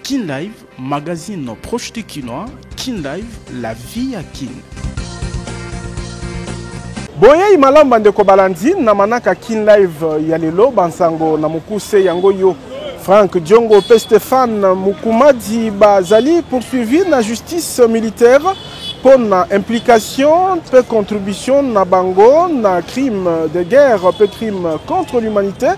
Kin Live, magazine proche de Kinois. Kin Live, la vie à Kin. Boye imalamba ndeko balandi na manaka Kin Live ya lelo bansango na mukuse yango yo Frank Diongo pe Stéphane Mukumadi bazali poursuivi na justice militaire pour na implication pe contribution na bango na crime de guerre pe crime contre l'humanité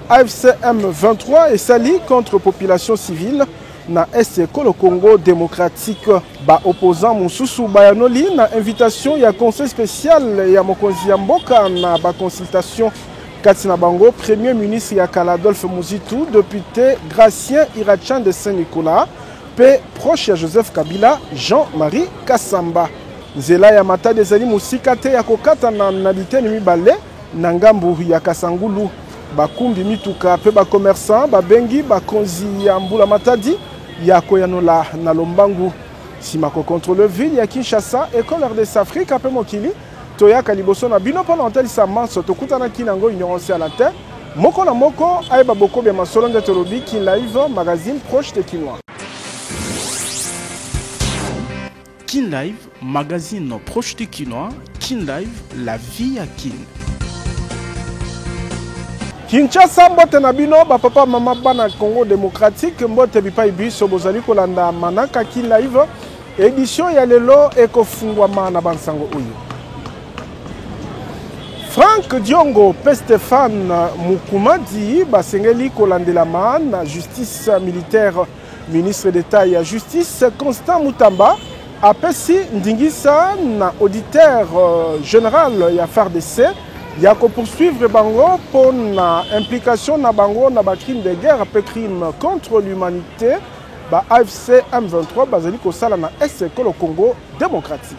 AFC M23 et sali contre population civile na Est Congo démocratique. Ba opposant Moussousou Bayanoli na invitation ya conseil spécial ya mokonzi ya mboka na ba consultation Katina Bango, premier ministre ya Adolphe Muzitu, député Gracien Irachan de Saint-Nicolas, pe proche ya Joseph Kabila, Jean-Marie Kassamba. Nzela ya mata desali musikate ya kokata na nabite ni mibale na ngambu ya Kasangulu. Bakumbi mituka pe ba commerçant ba bengi ba konzi ya mbula matadi ya koyanola na lombangu simako contrôle ville ya Kinshasa école RDC Afrique pe mokili toya kaliboso na bino pona ontalisa manso tokutana kinango ignorance à la terre moko na moko ayeba boko be masolo nde tolobi Kin Live magazine proche de Kinois. Kin Live, magazine proche de Kinois. Kin Live, la vie à Kin. Kinshasa mbote na bino ba papa mama bana Congo démocratique mbote bipai biso bozali kolanda manaka Kin Live édition ya lelo ekofungwama na bansango oyo. Frank Diongo pe Stéphane Mukumadi basengeli kolandela na justice militaire ministre d'État ya justice Constant Mutamba apesi ndingisa na auditeur général ya FARDC ya ko poursuivre bango pour na implication na bango na ba crime de guerre pe crime contre l'humanité ba AFC M23 bazali ko sala na Est Congo démocratique.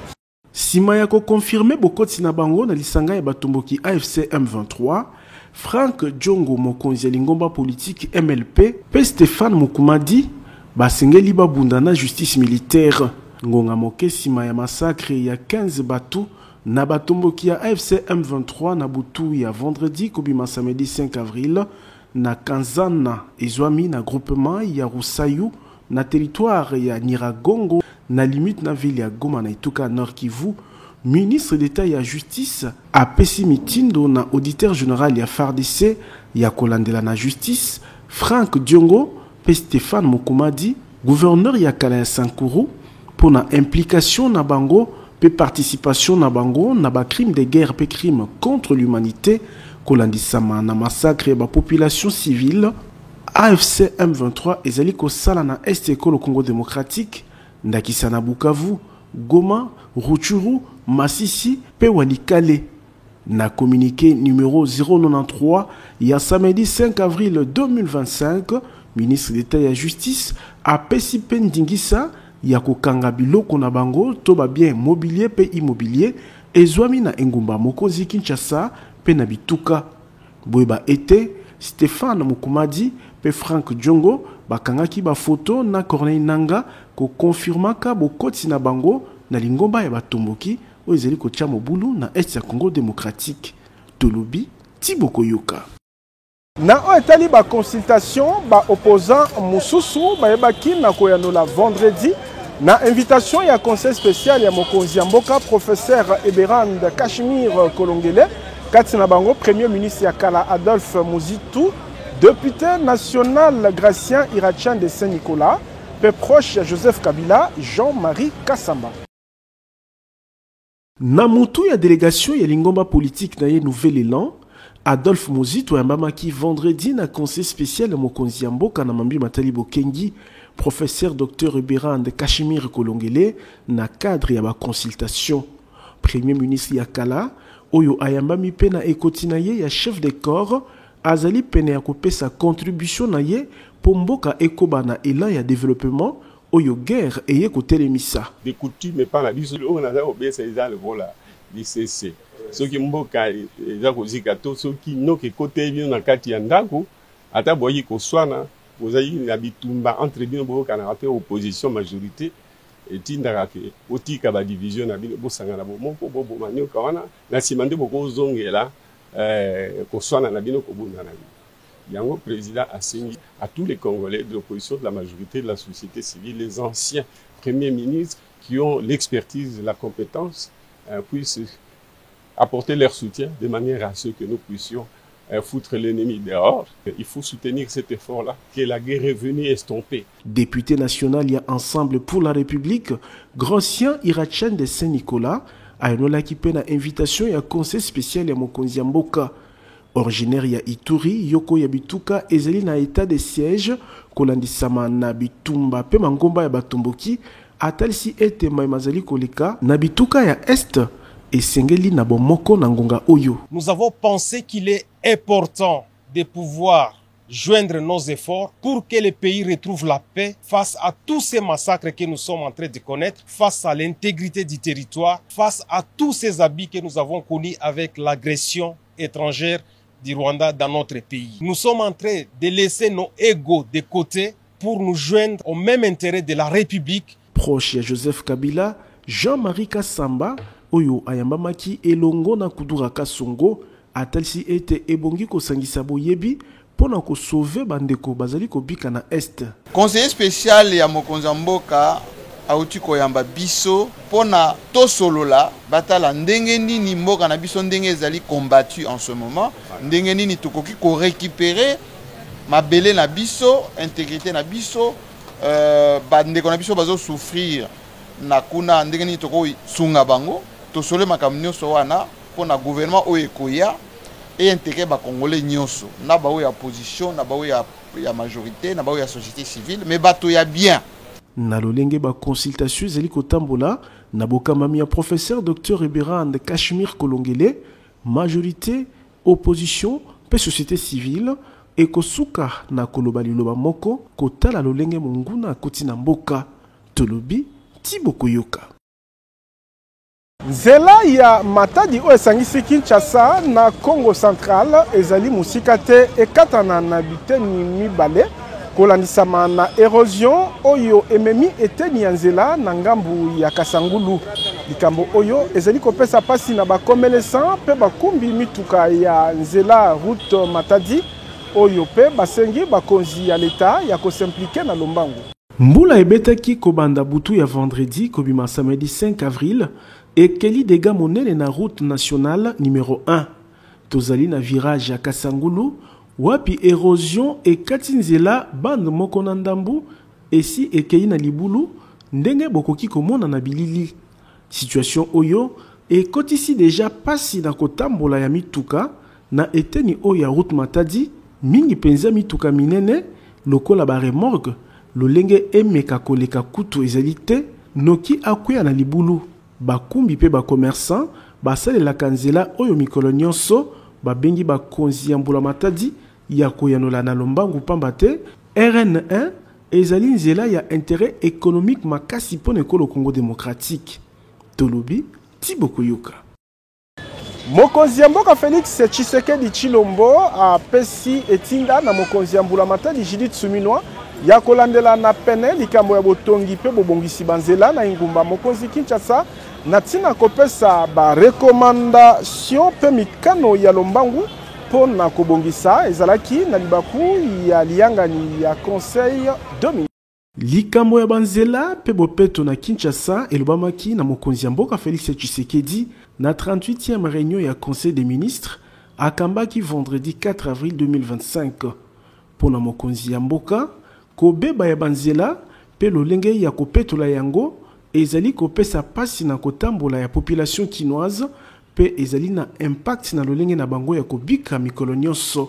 Sima ya ko confirmer bokoti na bango na lisanga ya batomboki AFC M23, Frank Diongo mokonzi ya lingomba politique MLP pe Stéphane Mukumadi basengeli babunda na justice militaire. Ngonga moke sima ya massacre ya 15 batu na batomboki ya AFC M23 na butu ya vendredi kobima samedi 5 avril na Kanzana ezwami na groupement ya Rusayu na territoire ya Nyiragongo na limite na ville ya Goma na Ituka Nord Kivu. Ministre d'État ya justice a pesi mitindo na auditeur général ya FARDC ya kolandela na justice Frank Diongo pe Stéphane Mukumadi gouverneur ya Kala ya Sankuru pour na implication na bango pe participation na bango na ba crime de guerre pe crime contre l'humanité kolandisama na massacre ba population civile. AFC M23 ezali ko sala na Est Congo démocratique ndakisa na Bukavu, Goma, Rutshuru, Masisi pe Walikale. Na communiqué numéro 093 ya samedi 5 avril 2025, ministre d'État ya justice a pesi pendingisa ya kokanga biloko na bango to ba bien mobilier pe immobilier ezwami na engumba mokonzi Kinshasa pe na bituka. Boyeba ete Stéphane Mukumadi pe Frank Diongo bakangaki ba photo na Corneille Nanga ko confirmaka bokoti na bango na lingomba ya batomboki o ezeli ko tia mobulu na Est ya Congo démocratique. Tolobi Tiboko Yoka. Na o etali ba consultation ba opposant Moussousou bayebaki na koyanola vendredi na invitation ya conseil spécial ya mokonzi ya mboka professeur Eberand Kashmir Kolongele Katina Bango premier ministre ya Kala Adolphe Muzitu député national Gracien Irachan de Saint-Nicolas pe proche ya Joseph Kabila Jean-Marie Kassamba. Na mutu ya délégation ya lingomba politique na ye Nouvel Élan Adolphe Muzitu yambamaki vendredi na conseil spécial ya mokonzi ya mboka na mambi matali bokengi professeur Dr Eberand Kashmir Kolongele na cadre ya ba consultation. Premier ministre ya Kala oyo ayambami pe na ekoti na ye ya chef de corps azali pene ya kopesa contribution na ye po mboka ekoba na élan ya développement oyo guerre eye kotelemisa. Des coutumes par la biso on a obéi ça le voilà l'ICC. Ce qui mboka eza kozika to soki noke kote bino na kati ya ndako ata boyi ko swana bozali na bitumba entre bino boka na raté opposition majorité etindaka ke otika ba division na bino bosanga na bomoko bobo manioka wana na simande boko zongela ko swana na bino ko bunda na bino. Yango président a signé à tous les Congolais de l'opposition, de la majorité de la société civile, les anciens premiers ministres qui ont l'expertise, la compétence, puissent apporter leur soutien de manière à ce que nous puissions foutre l'ennemi dehors. Il faut soutenir cet effort-là, que la guerre est venue estomper. Député national, il y a Ensemble pour la République, Grandcien Irachan de Saint-Nicolas, a une invitation et un conseil spécial à Mokonzi Mboka. Originaire ya Ituri, Yoko ya Bituka, ezali na état de siège, kolandisama na Bitumba, pe mangomba ya Batumboki, atalisi ete maimazali koleka, na Bituka ya Est, et sengeli na bomoko na ngonga oyo. Nous avons pensé qu'il est important de pouvoir joindre nos efforts pour que le pays retrouve la paix face à tous ces massacres que nous sommes en train de connaître, face à l'intégrité du territoire, face à tous ces abus que nous avons connus avec l'agression étrangère du Rwanda dans notre pays. Nous sommes en train de laisser nos égos de côté pour nous joindre au même intérêt de la République. Proche à Joseph Kabila, Jean-Marie Kassamba, Oyo Ayambamaki elongo na Kudura Kasongo, atalisi ete ebongi kosangisa boyebi pona ko sauver bandeko bazali ko bika na Est. Conseiller spécial ya Mokonzi Mboka auti koyamba biso pona tosolola batala ndenge nini mboka na biso ndenge ezali combattu en ce moment, ndenge nini tokoki ko récupérer mabele na biso, intégrité na biso, bandeko na biso bazo souffrir na kuna ndenge nini toko sunga bango, tosole makambo nyonso wana pona gouvernement oyo ekoya et intégrer ba Congolais nyonso na ba oyo ya opposition na ba oyo ya majorité na ba oyo ya société civile mais bato ya bien. Na lolenge ba consultation zeli kotambola na bokamami ya professeur Dr Eberand Kashmir Kolongele, majorité, opposition, pe société civile et kosuka na kolobali loba moko kotala lolenge monguna kotina mboka tolobi Tiboko Yoka. Nzela ya Matadi o esangisi Kinshasa na Congo Central ezali musika te ekatana na biteni mibale kolandisama na érosion oyo ememi eteni ya nzela na ngambu ya Kasangulu. Likambo oyo ezali kopesa pasi na bakomelesan pe bakumbi mituka ya nzela route Matadi oyo pe basengi bakonzi ya leta ya kosimplike na lombangu. Mbula ebetaki kobanda butu ya vendredi kobima samedi 5 avril et keli dega monene na route nationale numéro 1. Tozali na virage ya Kasangulu wapi érosion et katinzela bande moko na ndambu esi ekei na libulu ndenge bokoki komona na bilili. Situation oyo ekotisi deja pasi na kotambola ya mituka na eteni oyo ya route Matadi mingi penza mituka minene lokola ba remorque lolenge emeka koleka kutu ezali te noki akwea na libulu. Bakumbi pe ba commerçant basalelaka nzela oyo mikolo nyonso babengi bakonzi ya mbula Matadi ya koyanola na lombangu pamba te RN1 ezali nzela ya intérêt économique makasi pona ekolo Congo démocratique. Tolobi Tiboko Yoka. Mokonzi ya mboka Félix Tshisekedi Tshilombo apesi etinda na mokonzi ya mbula Matadi Judith Suminwa ya kolandela na pene likambo ya botongi pe bobongisi banzela na ingumba mokonzi Kinshasa na tina kopesa ba recommandation pe mikano ya lombangu pona kobongisa ezalaki na libaku ya liangani ya conseil domi. Likambo ya banzela pe bopeto na Kinshasa elobamaki na mokonzi ya mboka Félix Tshisekedi na 38e réunion ya conseil des ministres akambaki vendredi 4 avril 2025. Pona mokonzi ya mboka kobeba ya banzela pe lolenge ya kopetola yango ezali kopesa pasi na kotambola ya population kinoise pe ezali na impact na lolenge na bango ya kobika mikolo nyonso.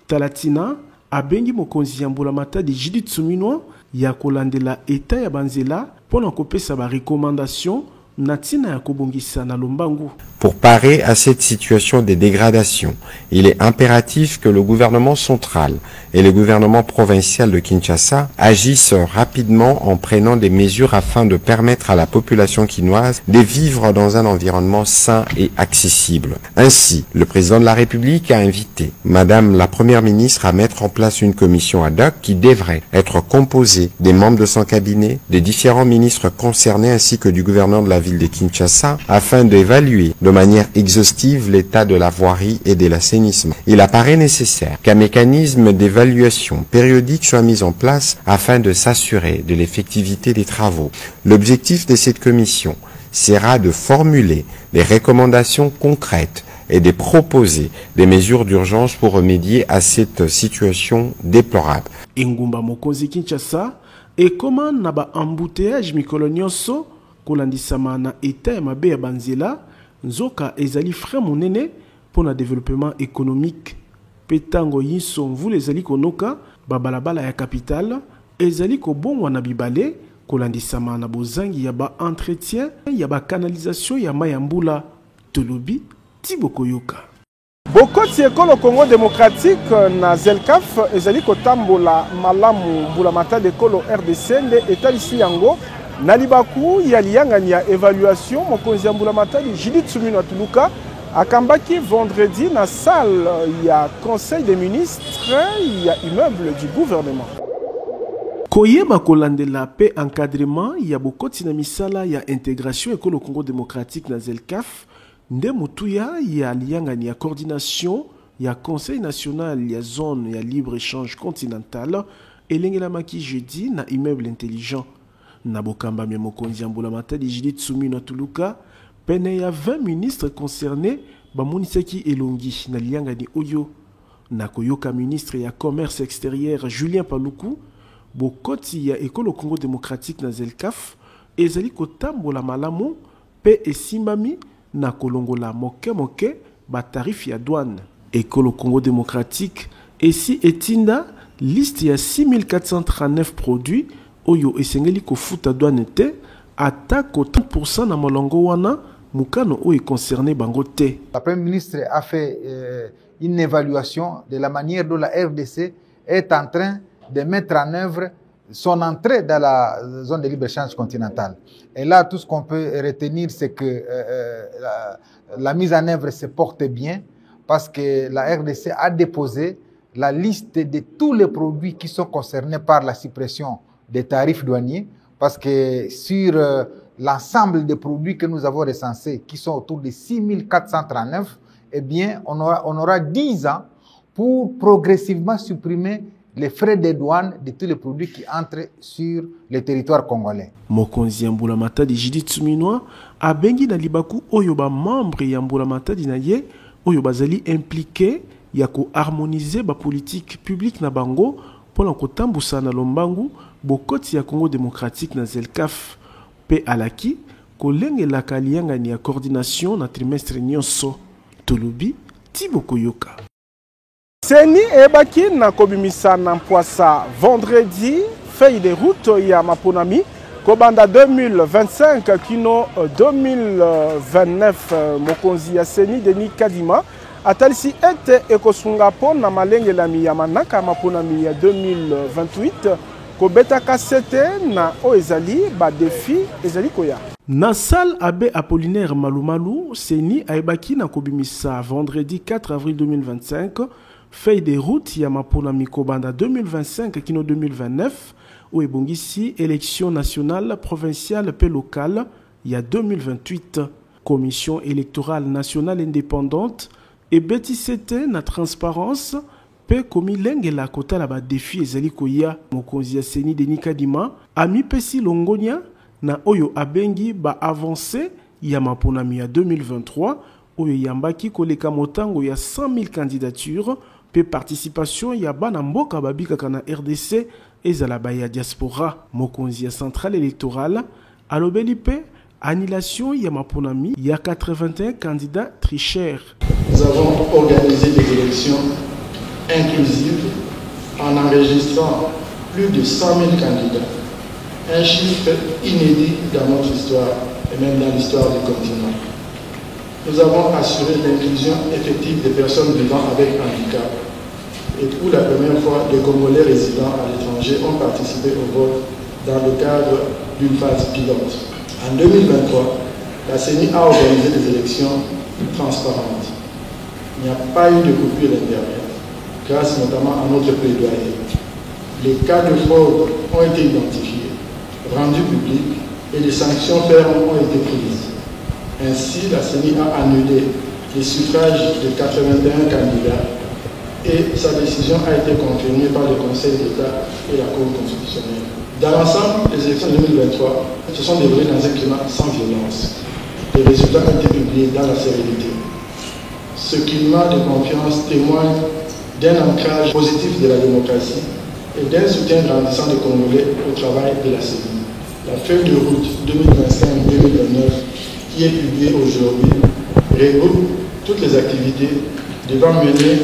Talatina abengi mokonzi ya mbula Matadi Judith Suminwa ya kolandela eta ya banzela pona kopesa ba recommandation na tina ya kobongisa na lombangu. Pour parer à cette situation de dégradation, il est impératif que le gouvernement central et le gouvernement provincial de Kinshasa agissent rapidement en prenant des mesures afin de permettre à la population quinoise de vivre dans un environnement sain et accessible. Ainsi, le président de la République a invité Madame la Première ministre à mettre en place une commission ad hoc qui devrait être composée des membres de son cabinet, des différents ministres concernés ainsi que du gouverneur de la ville de Kinshasa afin d'évaluer de manière exhaustive l'état de la voirie et de l'assainissement. Il apparaît nécessaire qu'un mécanisme d'évaluation périodique soit mis en place afin de s'assurer de l'effectivité des travaux. L'objectif de cette commission sera de formuler des recommandations concrètes et de proposer des mesures d'urgence pour remédier à cette situation déplorable. Ingumba Mokonzi Kinshasa ekoma na ba embouteillage mikolo nyonso kolandisama na eta ya mabe ya banzela nzoka ezali frein monene pour le développement économique. Petango yiso mvula ezali konoka babalabala ya capitale ezali kobongwa na bibale kolandisama na bozangi ya ba entretien ya ba canalisation ya mayambula tolobi tibokoyoka. Bokoti ekolo Congo démocratique na Zelkaf ezali kotambola malamu mbulamata de kolo RDC nde etalisi yango na libaku ya liyangani ya évaluation mokonzi ya mbulamata di Judith Suminwa Tuluka akambaki vendredi na salle ya conseil des ministres ya immeuble du gouvernement. Koyeba kolandela pe encadrement ya bokoti na misala ya intégration ekolo Congo démocratique na Zelkaf nde mutuya ya liyangani ya coordination ya conseil national ya zone ya libre échange continental elengelamaki jeudi na immeuble intelligent na bokamba ya mokonzi ya mbulamata di Judith Suminwa Tuluka pene ya 20 ministres concernés bamonisaki elongi na liyangani oyo na koyoka ministre ya commerce extérieur Julien Paluku bokoti ya ekolo Congo démocratique na Zelkaf ezali kotambola malamu pe esimbami na kolongola moke ba tarif ya douane. Ekolo Congo démocratique esi etinda liste ya 6439 produits oyo esengeli kofuta douane te atako 30% na molongo wana mukano oyo concerné bango te. La Premier ministre a fait une évaluation de la manière dont la RDC est en train de mettre en œuvre son entrée dans la zone de libre-échange continentale. Et là, tout ce qu'on peut retenir, c'est que la mise en œuvre se porte bien parce que la RDC a déposé la liste de tous les produits qui sont concernés par la suppression des tarifs douaniers parce que sur l'ensemble des produits que nous avons recensés, qui sont autour de 6439, eh bien, on aura 10 ans pour progressivement supprimer les frais de douane de tous les produits qui entrent sur le territoire congolais. Mokonzi Mbulamata di Judith Suminwa abengi na libaku oyo ba membre ya Mbulamata di na ye oyo bazali impliqué ya ko harmoniser ba politique publique na bango pona kotambusa na lombangu bokoti ya Congo démocratique na Zelkaf pe alaki kolengela kaliyangani ya coordination na trimestre nyonso tolobi tibokoyoka. Seni ebaki na kobimisa na Mpwasa vendredi feuille de route ya maponami kobanda 2025 kino 2029 mokonzi ya Seni Denis Kadima atalisi ete ekosunga po na malengelami ya manaka maponami ya 2028 kobeta kasete na oezali ba défi ezali koya. Na salle Abbé Apollinaire Malumalu, Seni aebaki na kobimisa vendredi 4 avril 2025 feuille de route ya maponami kobanda 2025 kino 2029 ou ebongisi élection nationale, provinciale pe locale ya 2028. Commission électorale nationale indépendante et betisete na transparence pe komi lengela kota la ba défi ezali koya mokonzi ya Seni Denis Kadima ami pesi longonia na oyo abengi ba avancé ya maponami ya 2023 oyo yambaki koleka motango ya 100 000 candidatures pe participation ya bana mboka babikaka na RDC ezala ba ya diaspora. Mokonzi ya centrale électorale alobeli pe annulation ya maponami ya 81 candidats tricheurs. Nous avons organisé des élections inclusives en enregistrant plus de 100 000 candidats. Un chiffre inédit dans notre histoire et même dans l'histoire du continent. Nous avons assuré l'inclusion effective des personnes vivant avec handicap. Et pour la première fois, les Congolais résidant à l'étranger ont participé au vote dans le cadre d'une phase pilote. En 2023, la CENI a organisé des élections transparentes. Il n'y a pas eu de coupure d'Internet, grâce notamment à notre plaidoyer. Les cas de fraude ont été identifiés, rendus publics et des sanctions fermes ont été prises. Ainsi, la CENI a annulé les suffrages de 81 candidats et sa décision a été confirmée par le Conseil d'État et la Cour constitutionnelle. Dans l'ensemble, les élections 2023 se sont déroulées dans un climat sans violence. Les résultats ont été publiés dans la sérénité. Ce climat de confiance témoigne d'un ancrage positif de la démocratie et d'un soutien grandissant des Congolais au travail de la CENI. La feuille de route 2025-2029 qui est publiée aujourd'hui regroupe toutes les activités devant mener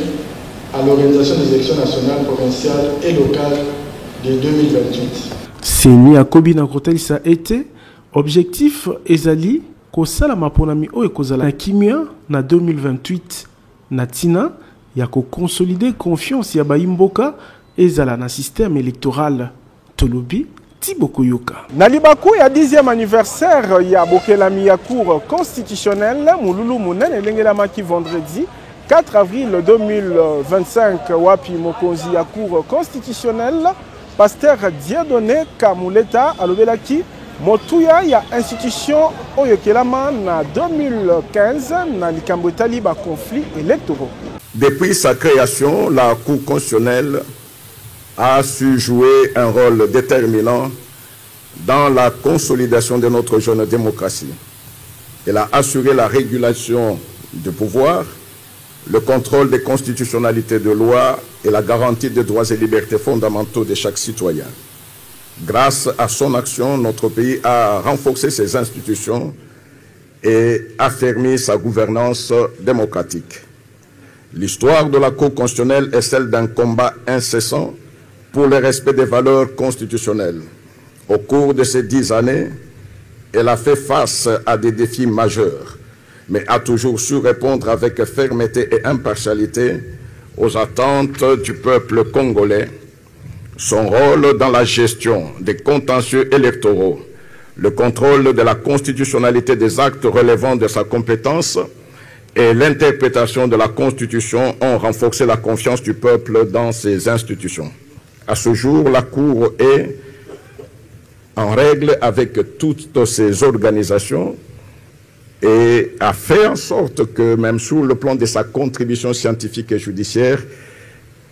à l'organisation des élections nationales, provinciales et locales de 2028. CENI akobi na kotalisa ete objectif ezali kosala maponami oyo ekozala na kimia na 2028 na tina ya consolider confiance ya baimboka ezala na système électoral tolobi Tibokoyoka. Na libaku ya 10e anniversaire ya bokelami ya cour constitutionnelle Mululu Munene elengelamaki vendredi 4 avril 2025 wapi mokonzi ya cour constitutionnelle Pasteur Dieudonné Kamuleta alobelaki motuya ya institution oyo kelama na 2015 na likambo etali ba conflits électoraux. Depuis sa création, la Cour constitutionnelle a su jouer un rôle déterminant dans la consolidation de notre jeune démocratie. Elle a assuré la régulation du pouvoir, le contrôle des constitutionnalités de loi et la garantie des droits et libertés fondamentaux de chaque citoyen. Grâce à son action, notre pays a renforcé ses institutions et affermi sa gouvernance démocratique. L'histoire de la Cour constitutionnelle est celle d'un combat incessant pour le respect des valeurs constitutionnelles. Au cours de ces 10 années, elle a fait face à des défis majeurs, mais a toujours su répondre avec fermeté et impartialité aux attentes du peuple congolais. Son rôle dans la gestion des contentieux électoraux, le contrôle de la constitutionnalité des actes relevant de sa compétence et l'interprétation de la Constitution ont renforcé la confiance du peuple dans ses institutions. À ce jour, la Cour est en règle avec toutes ces organisations et a fait en sorte que, même sur le plan de sa contribution scientifique et judiciaire,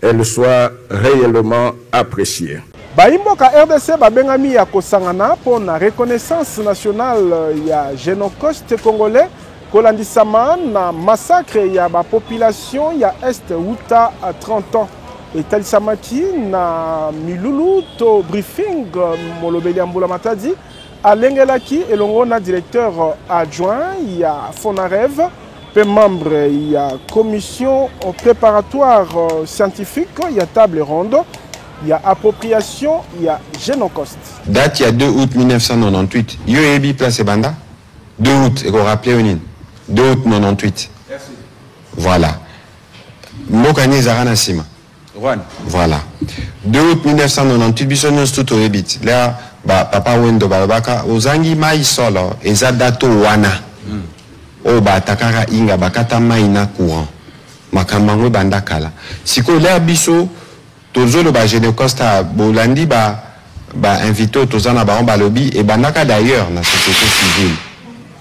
elle soit réellement appréciée. Baimboka RDC babengami ya kosangana pour la reconnaissance nationale ya génocide congolais kolandisama na massacre ya ba population ya Est Uta à 30 ans. Et talisamaki na milulu to briefing molobeli ambula matadi alengelaki elongo na directeur adjoint ya Fonarev pe membre ya commission préparatoire scientifique ya table ronde ya appropriation ya génocide. Date il y a 2 août 1998. Yo ebi place banda 2 août et qu'on rappelait onin 2 août 98. Merci. Voilà. Mokani Zarana Sima. Voilà. 2 août 1998, bisonnos tout au rebit. Là, papa Wendo Babaka, ozangi mai solo, eza dato wana. O ba takara inga bakata mai na courant. Makamangwe bandakala. Siko là biso, tozolo ba Génocosta bolandi ba invito tozana ba balobi et bandaka d'ailleurs na société civile.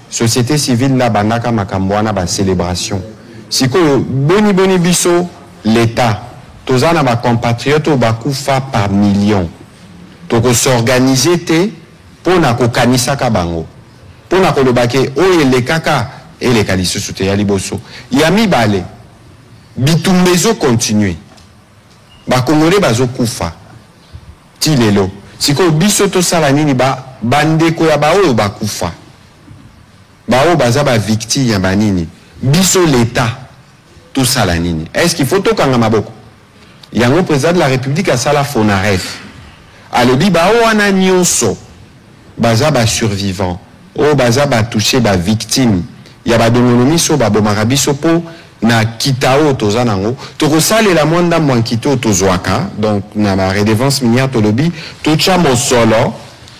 Société civile na bandaka makambwana ba célébration. Siko boni biso l'État. Tozana ba compatriotes au bakufa par millions. Toko s'organiser te pour na ko kanisa ka bango. Pour na ko lobake o ele kaka ele kalisu sute ya liboso. Yami bale. Bitumbezo continuer. Ba kongole bazo kufa. Ti lelo. Siko biso to sala nini ba bandeko ya ba o bakufa. Ba o baza ba victime ya banini. Biso l'État to sala nini. Est-ce qu'il faut to kanga maboko? Il y a un président de la République à Sala Fonaref. Alobi ba o ana nyonso baza ba survivant. O baza ba touché ba victime. Il y a ba dongonomi so ba bomarabiso po na kitao tozanango. To kosale la mwanda mwankito tozwaka. Donc na ba redevance minière to lobi to cha mosolo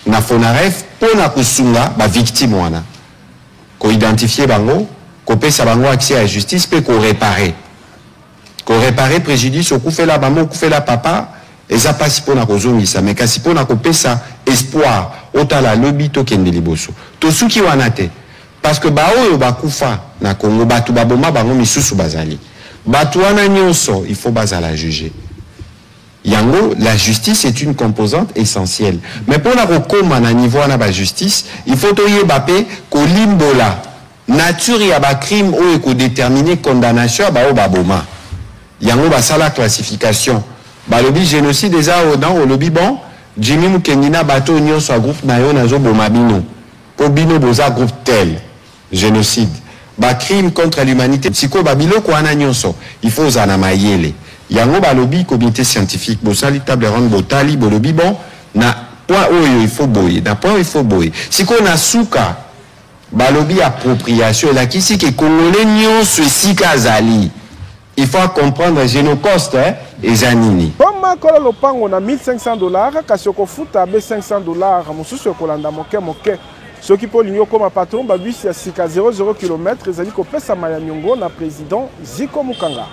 na Fonaref po na kusunga ba victime wana. Ko identifier bango, ko pesa bango accès à la justice pe ko réparer. Qu'on réparer préjudice au coup fait la maman, au coup fait la papa, Et ça passe pour na kozongisa mais kasi pour na kopesa espoir otala lobby to kende liboso to suki wanate parce que ba oyo bakufa na Congo batu baboma bango misusu bazali batu wana nyonso il faut bazala juger yango la justice est une composante essentielle mais pour na kokoma na niveau na ba justice il faut toyeba pe ko limbola nature ya ba crime oyo ko déterminer condamnation ba o baboma yango basala classification balobi génocide eza dans au lobby bon Jimmy Mukengina bato nyonso a groupe na yo nazo bomabino po bino boza groupe tel génocide ba crime contre l'humanité siko babilo ko ana nyonso il faut zana mayele yango balobi comité scientifique bosali table ronde botali bolobi bon na point oyo il faut boyer na point il faut boyer siko na suka balobi appropriation la kisi ke congolais nyonso sika azali. Il faut comprendre Génocoste et Zanini. Comme kolo lopango na $1,500, kasoko futa be $500, mususu kolanda moke moke. Soki po linyo koma patron babus ya sika 00 km ezali kopesa maya nyongo na président Ziko Mukanga.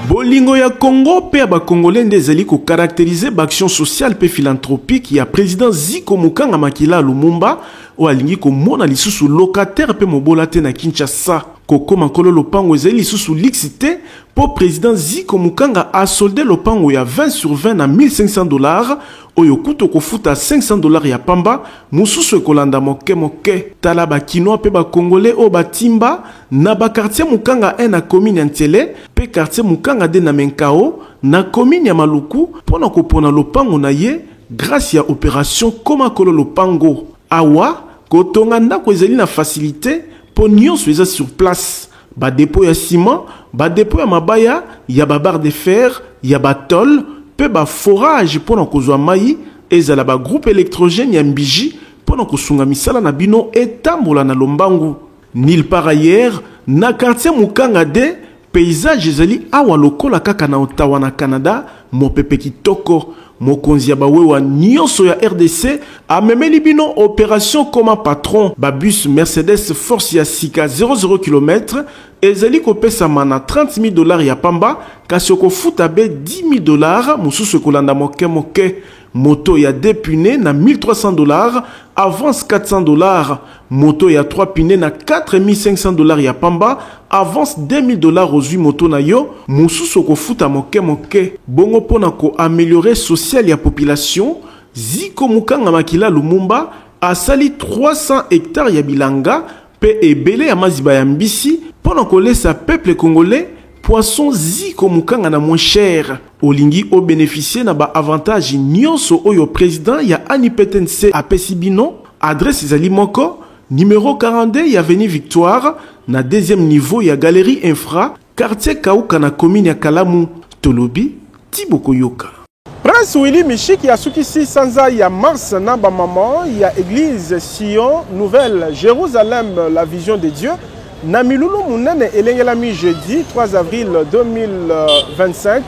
Bolingo ya Congo pe ba Congolais ndezali ko caractériser l'action sociale pe philanthropique ya président Ziko Mukanga makila Lumumba o alingi ko mona lisusu locataire pe mobola te na Kinshasa. Koko makolo lopango ezali lisusu lixité pour président Ziko Mukanga a soldé lopango ya 20/20 na $1,500 oyo kuto kofuta $500 ya pamba mususu ekolanda moke moke tala ba kinois pe ba congolais o batimba na ba quartier Mukanga 1 na commune Ntele pe quartier Mukanga 2 na Menkao na commune ya Maluku pona kopona lopango na ye grâce ya opération koma kolo lopango awa kotonga ndako ezali na facilité pour nyonso eza sur place ba dépôt ya ciment ba dépôt ya mabaya ya ba barre de fer ya ba tol pe ba forage pour kozwa mai ezala ba groupe électrogène ya mbiji pour kosunga misala na bino etambola na lombangu nil par ailleurs na quartier Mukanga de paysage ezali awa lokola kaka na Ottawa na Canada mopepe kitoko mokonzi ya bawewa nyonso ya RDC amemeli bino opération comme patron babus Mercedes force ya sika 00 km ezali kopesama na $30,000 ya pamba kasi okofuta be $10,000 mususu kolanda moke moke moto ya 2 pneus na $1,300 avance $400 moto ya 3 pneus na $4,500 ya pamba avance $2,000 aux moto na yo mususu kofuta moke moke bongo pona ko améliorer social ya population Ziko Mukanga makila Lumumba asali 300 hectares ya bilanga pe ebele ya maziba ya mbisi pona ko laissa peuple congolais poisson Ziko Mukanga na moins cher olingi o bénéficier na ba avantage nyonso oyo président ya ANIPTNC apesi bino adresse ezali moko numéro 42 ya avenue Victoire na deuxième niveau ya galerie infra quartier Kauka na commune ya Kalamu tolobi Tiboko Yoka. Prince Willy Mishiki asukisi sanza ya mars na ba maman ya église Sion Nouvelle Jérusalem la vision de Dieu na milulu munene elengelami jeudi 3 avril 2025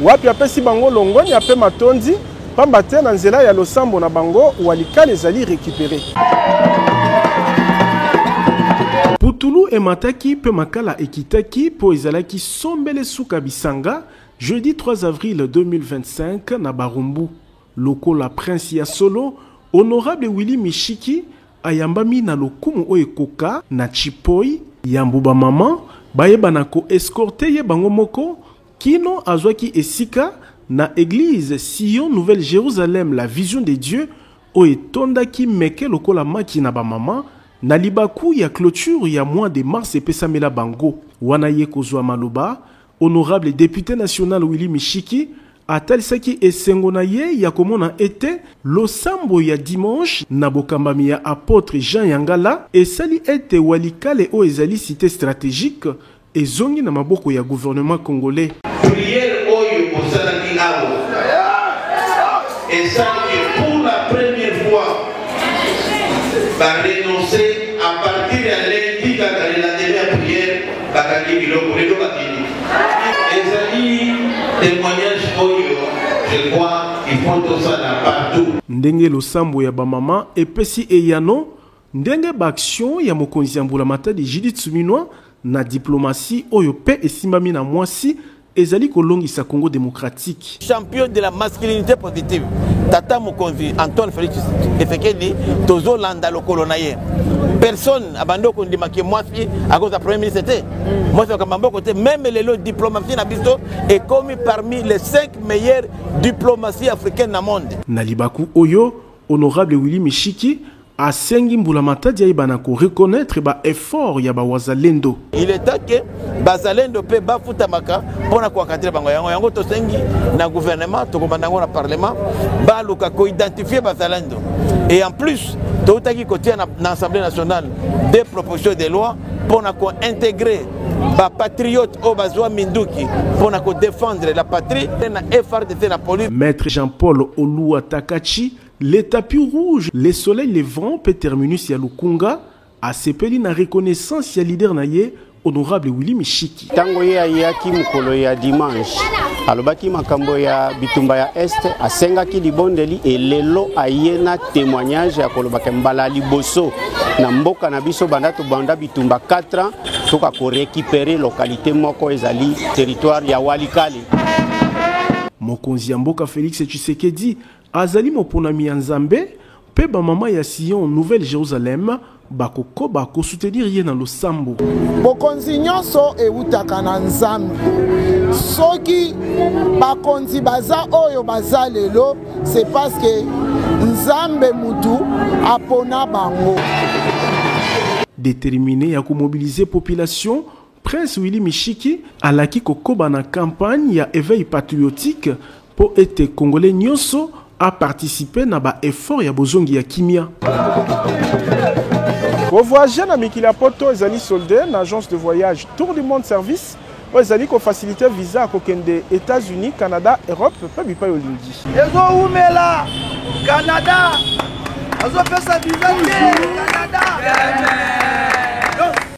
wapi apesi bango longoni ape matondi pamba te na nzela ya losambo na bango walikale ezali récupéré. Putulu emataki pe makala ekitaki po ezalaki sombele suka bisanga jeudi 3 avril 2025 na Barumbu lokola prince ya solo honorable Willy Mishiki ayambami na lokumu oyekoka na Chipoi yambuba mama bayeba na ko escorter ye bango moko kino azwaki esika na église Sion Nouvelle Jérusalem la vision de Dieu oyetondaki meke lokola maki na ba mama na libaku ya clôture ya mois de mars epesamela bango wana ye kozwa maloba honorable député national Willy Mishiki atalisaki esengo na ye ya komona ete losambo ya dimanche na bokambami ya apôtre Jean Yangala esali ete walikale o ezali cité stratégique ezongi na maboko ya gouvernement congolais. Prière oyo osalaki awo esali pour la première fois va renoncer à partir de lundi kaka la dernière prière bakaki biloko lelo bakini ezali témoignage oyo je crois il faut tout ça là partout ndenge losambo ya bamama epesi eyano ndenge baction ya mokonzi ya mbula matadi Judith Suminwa na diplomatie oyo pe esimbami na mwasi ezali kolongisa Congo démocratique. Champion de la masculinité positive. Tata Mokonzi, Antoine Félix Tshisekedi, Tozo Landa Lokolo Naye. Personne abandonne qu'on dit que moi à cause de la première ministre c'était. Moi c'est comme un côté même les lots diplomatie nabiso est commis parmi les 5 meilleures diplomaties africaines dans le monde. Nalibaku Oyo, honorable Willy Mishiki, a sengi mbulamata dia ibanako reconnaître ba effort ya ba wazalendo. Il est temps que bazalendo pe ba futamaka pona ko akatira bango yango to sengi na gouvernement to komanda ngo na parlement ba luka ko identifier bazalendo. Et en plus, tout qui côté dans l'Assemblée nationale des propositions de loi pour intégrer les patriotes au besoin Minduki pour défendre la patrie et FRDC la police. Maître Jean-Paul Olua Takachi, les tapis rouges, les soleils levants, peut terminus ya Lukunga, a sepeli na reconnaissance ya leader naye honorable Willy Mishiki. Tango ya yaki mukolo ya dimanche. Alobaki makambo ya bitumba ya este asengaki libondeli elelo ayena témoignage ya kolobaka mbala liboso na mboka na biso banda to banda bitumba 4 ans toka ko récupérer localité moko ezali territoire ya Walikale. Mokonzi ya mboka Félix Tshisekedi azali moponami ya Nzambe pe ba mama ya Sion Nouvelle-Jérusalem bakoko bako soutenir ye na losambo. Bokonzi nyonso eutaka na Nzambe. Soki bakonzi baza oyo baza lelo, c'est parce que Nzambe mutu apona bango. Déterminé à mobiliser population, Prince Willy Mishiki alaki kokoba na campagne ya éveil patriotique pour être congolais nyonso a participé na ba effort ya bozongi ya kimia. Pour voyager na mikila poto ezali soldé na agence de voyage Tour du Monde Service. Ezali ko faciliter visa à kokende États-Unis, Canada, Europe, pe bipa yolingi. Ezo umela Canada. Azo pesa visa Canada.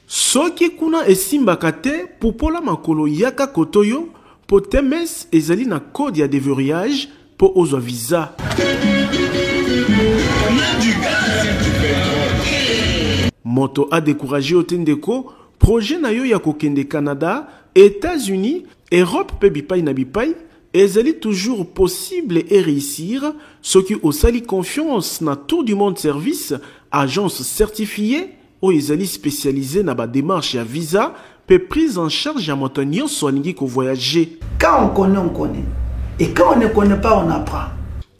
Soki kuna esimbaka te popola makolo yaka kotoyo po temes ezali na code ya déverrouillage po ozwa visa. Moto a découragé Otendeko projet na yo ya kokende Canada, États-Unis, Europe pe bipai na bipai ezali toujours possible et réussir ce qui osali confiance na Tour du Monde Service, agence certifiée ou ezali spécialisée na ba démarche ya visa pe prise en charge ya moto nyonso alingi ko voyager. Quand on connaît, on connaît. Et quand on ne connaît pas, on apprend.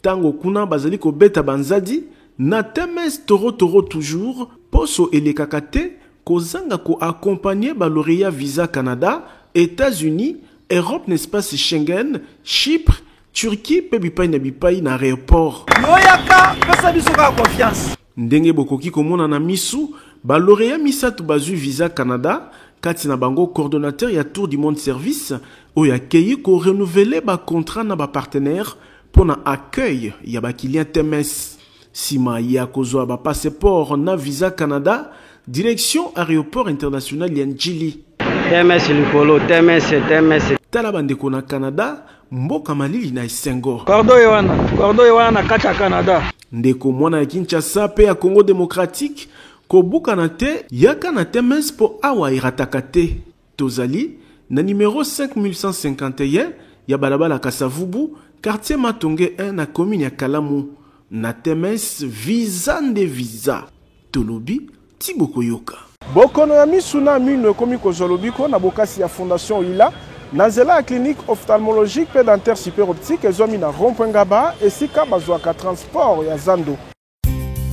Tango kuna bazali ko beta banzadi na temes toro toujours poso elekakate kozanga ko accompagner ba lauréat visa Canada, États-Unis, Europe n'espace Schengen, Chypre, Turquie pe bipai na aéroport. Yoyaka pesa biso ka confiance. Ndenge bokoki komona na misu ba lauréat misatu bazu visa Canada kati na bango coordonnateur ya Tour du Monde Service oya keyi ko renouveler ba contrat na ba partenaire pour na accueil ya ba client temes. Sima ya kozwa ba passeport na visa Canada, direction aéroport international ya Njili. TMS likolo, TMS. Tala bandeko na Canada, mboka malili na esengo. Cordo Ewana na kacha Canada. Ndeko mwana ya Kinshasa pe ya Congo démocratique, kobuka na te yaka na TMS po awa irataka te. Tozali na numéro 5151 ya balabala Kasavubu, quartier Matonge 1 na commune ya Kalamu. Na TMS visa nde visa. Tolobi Tiboko Yoka. Bokono ya misuna mino komi kozolobiko na bokasi ya fondation Ila Nazela la clinique ophtalmologique pédentaire super optique ezomi na rond-point Ngaba esika bazwaka transport ya Zando.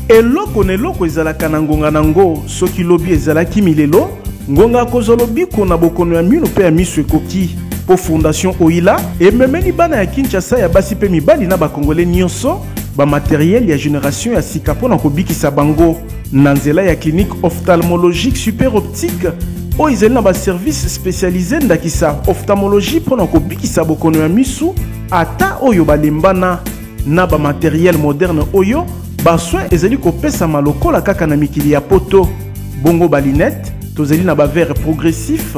Eloko neloko ezalaka na ngonga nango soki lobi ezalaki milelo ngonga kozolobiko na bokono ya mino pe ya miso ekoki po fondation Oila ememeli bana ya Kinshasa ya basi pe mibali na bakongole nyonso ba matériel ya génération ya sika pona kobikisa bango na nzela ya clinique ophtalmologique super optique o ezali na ba service spécialisé ndakisa ophtalmologie pona kobikisa bokono ya misu ata oyo balembana na ba matériel moderne oyo ba soin ezali kopesa malokola kaka na mikili ya poto bongo ba lunette tozali na ba verre progressif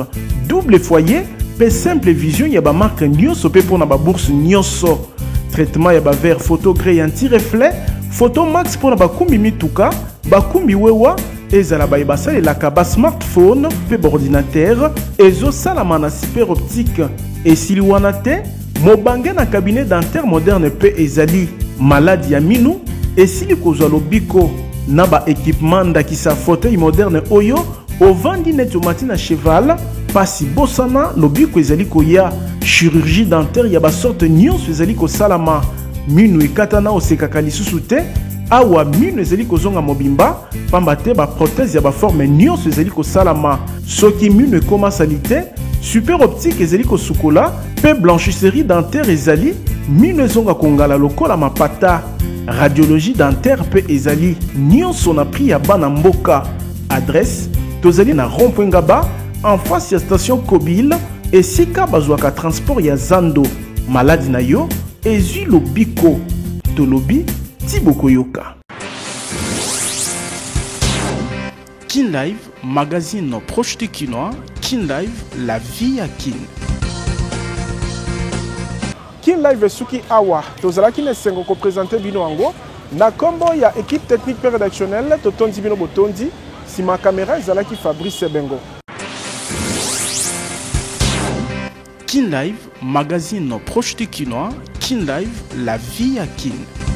double foyer pe simple vision ya ba marque nyonso pe pona ba bourse nyonso traitement ya ba verre photo gré anti-reflet photo max pour ba kumbi mituka ba kumbi wewa ezala ba basale la kaba smartphone pe ordinateur ezo salama na super optique esili wana te mobange na cabinet dentaire moderne pe ezali maladi ya minu esili kozwa lobiko na ba équipement ndakisa fauteuil moderne oyo ovandi neti omati na cheval pasi bosana lobiko ezali koya chirurgie dentaire ya basorte nyonso ezali kosalama minu ekatana osekaka lisusu te awa minu ezali kozonga mobimba pamba te baprothèse ya baforme nyonso ezali kosalama soki minu ekoma sali te super optique ezali kosukola pe blanchisserie dentaire ezali minu ezonga kongala lokola mapata radiologie dentaire pe ezali nyonso na prix ya bana mboka adresse tozali na rond-point Ngaba en face ya station Kobile esika bazwaka transport ya Zando maladi na yo ezwi lobiko tolobi Tiboko Yoka. Kin Live, magazine proche du Kinois. Kin Live, la vie à Kin. Kin Live Suki Awa, tozala kin esengo ko présenter bino ango. Na kombo ya équipe technique pe rédactionnelle totondi bino botondi. Si ma caméra ezala ki Fabrice Bengo. Kin Live, magazine proche du Kinois. Kin Live, la vie à Kin.